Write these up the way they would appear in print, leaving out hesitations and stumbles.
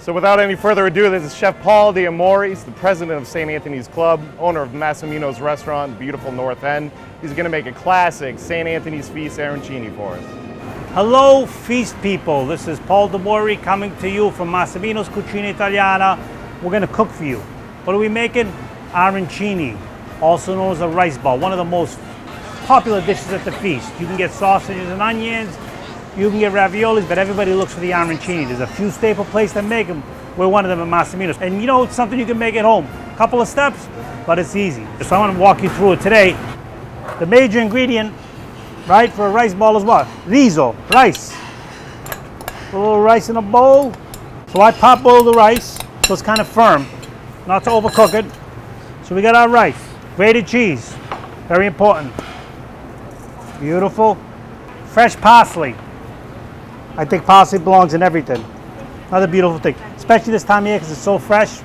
So without any further ado, this is Chef Paul D'Amore. He's the president of St. Anthony's Club, owner of Massimino's restaurant, beautiful North End. He's gonna make a classic St. Anthony's Feast Arancini for us. Hello, feast people. This is Paul D'Amore coming to you from Massimino's Cucina Italiana. We're gonna cook for you. What are we making? Arancini, also known as a rice ball, one of the most popular dishes at the feast. You can get sausages and onions, you can get raviolis, but everybody looks for the arancini. There's a few staple places that make them. We're one of them at Massimino's. And you know, it's something you can make at home. A couple of steps, but it's easy. So I'm gonna walk you through it today. The major ingredient, right, for a rice ball is what? Riso, rice. A little rice in a bowl. So I pop boil the rice, so it's kind of firm, not to overcook it. So we got our rice, grated cheese, very important. Beautiful. Fresh parsley. I think parsley belongs in everything. Another beautiful thing, especially this time of year because it's so fresh.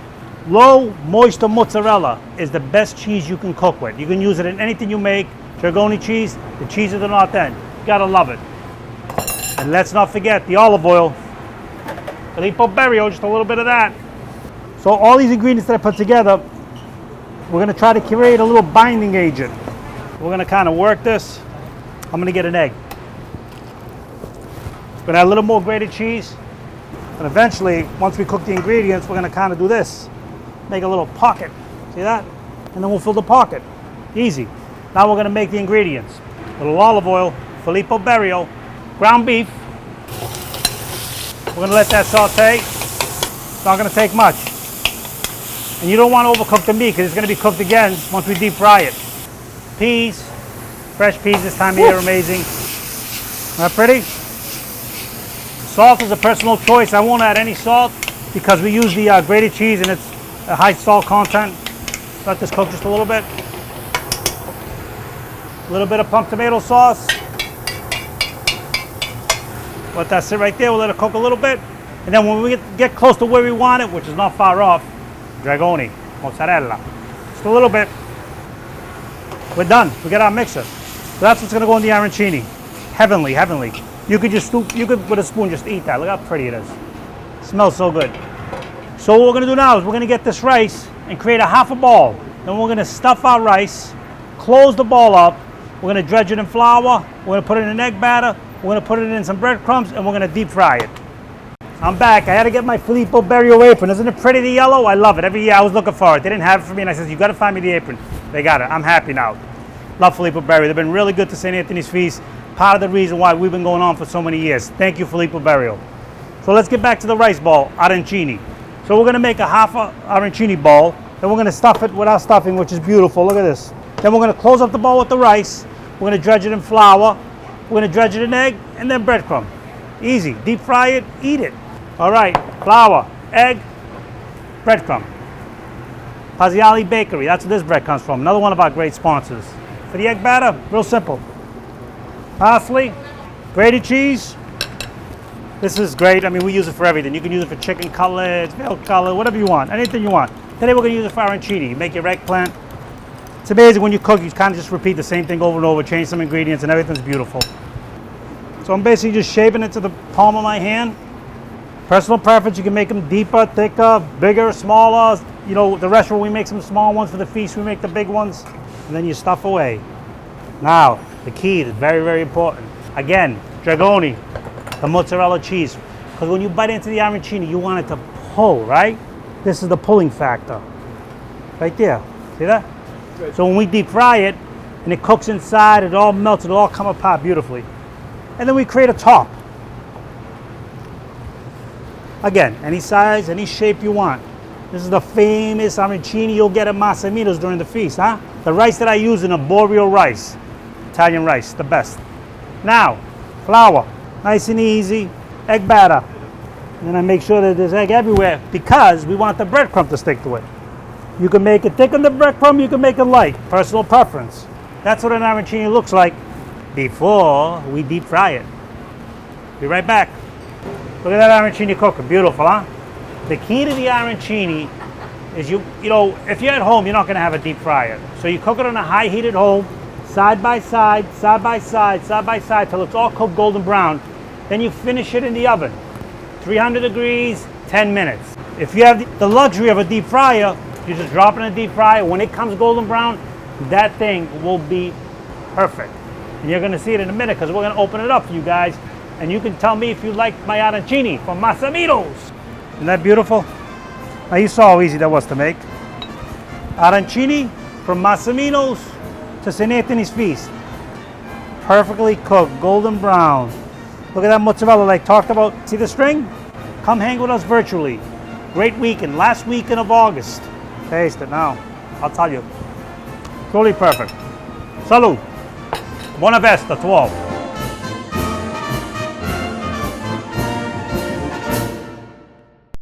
Low moisture mozzarella is the best cheese you can cook with. You can use it in anything you make. Dragoni cheese, the cheese of the North End. You gotta love it. And let's not forget the olive oil. Filippo Berio, just a little bit of that. So all these ingredients that I put together, we're gonna try to create a little binding agent. We're gonna kind of work this. I'm gonna get an egg. Gonna add a little more grated cheese. And eventually, once we cook the ingredients, we're gonna kind of do this. Make a little pocket. See that? And then we'll fill the pocket. Easy. Now we're gonna make the ingredients. A little olive oil, Filippo Berio, ground beef. We're gonna let that saute. It's not gonna take much. And you don't want to overcook the meat because it's gonna be cooked again once we deep fry it. Peas, fresh peas this time of year, amazing. Not pretty? Salt is a personal choice. I won't add any salt because we use the grated cheese and it's a high salt content. Let this cook just a little bit. A little bit of pump tomato sauce. Let that sit right there. We'll let it cook a little bit. And then when we get close to where we want it, which is not far off, Dragoni, mozzarella. Just a little bit. We're done. We got our mixer. So that's what's going to go in the arancini. Heavenly, heavenly. You could just scoop, you could with a spoon just eat that. Look how pretty it is. It smells so good. So what we're going to do now is we're going to get this rice and create a half a ball. Then we're going to stuff our rice, close the ball up. We're going to dredge it in flour. We're going to put it in an egg batter. We're going to put it in some breadcrumbs and we're going to deep fry it. I'm back. I had to get my Filippo Berio apron. Isn't it pretty, the yellow? I love it. Every year I was looking for it. They didn't have it for me and I said, you got to find me the apron. They got it. I'm happy now. Love Filippo Berio. They've been really good to St. Anthony's Feast. Part of the reason why we've been going on for so many years. Thank you, Filippo Berio. So let's get back to the rice ball, arancini. So we're going to make a half a arancini ball. Then we're going to stuff it with our stuffing, which is beautiful. Look at this. Then we're going to close up the bowl with the rice. We're going to dredge it in flour. We're going to dredge it in egg and then breadcrumb. Easy. Deep fry it, eat it. All right. Flour, egg, breadcrumb. Paziali Bakery. That's where this bread comes from. Another one of our great sponsors. For the egg batter, real simple. Parsley, grated cheese. This is great. I mean, we use it for everything. You can use it for chicken cutlets, milk cutlet, whatever you want, anything you want. Today we're going to use it for arancini. You make your eggplant. It's amazing when you cook, you kind of just repeat the same thing over and over, change some ingredients, and everything's beautiful. So I'm basically just shaping it to the palm of my hand. Personal preference, you can make them deeper, thicker, bigger, smaller. You know, the restaurant, we make some small ones. For the feast, we make the big ones. And then you stuff away. Now, the key is very, very important. Again, Dragoni, the mozzarella cheese. Because when you bite into the arancini, you want it to pull, right? This is the pulling factor. Right there. See that? Good. So when we deep fry it, and it cooks inside, it all melts, it'll all come apart beautifully. And then we create a top. Again, any size, any shape you want. This is the famous arancini you'll get at Massimino's during the feast, huh? The rice that I use in a boreal rice. Italian rice, the best. Now, flour, nice and easy. Egg batter. And then I make sure that there's egg everywhere because we want the breadcrumb to stick to it. You can make it thick on the breadcrumb, you can make it light. Personal preference. That's what an arancini looks like before we deep fry it. Be right back. Look at that arancini cooking, beautiful, huh? The key to the arancini is you know, if you're at home, you're not going to have a deep fryer. So you cook it on a high heat at home, side by side, side by side, side by side, till it's all cooked golden brown. Then you finish it in the oven. 300 degrees, 10 minutes. If you have the luxury of a deep fryer, you just drop it in a deep fryer. When it comes golden brown, that thing will be perfect. And you're gonna see it in a minute because we're gonna open it up for you guys. And you can tell me if you like my arancini from Massimino's. Isn't that beautiful? Now you saw how easy that was to make. Arancini from Massimino's to St. Anthony's Feast. Perfectly cooked, golden brown. Look at that mozzarella like talked about. See the string? Come hang with us virtually. Great weekend, last weekend of August. Taste it now. I'll tell you. Truly perfect. Salud. Buona festa to all.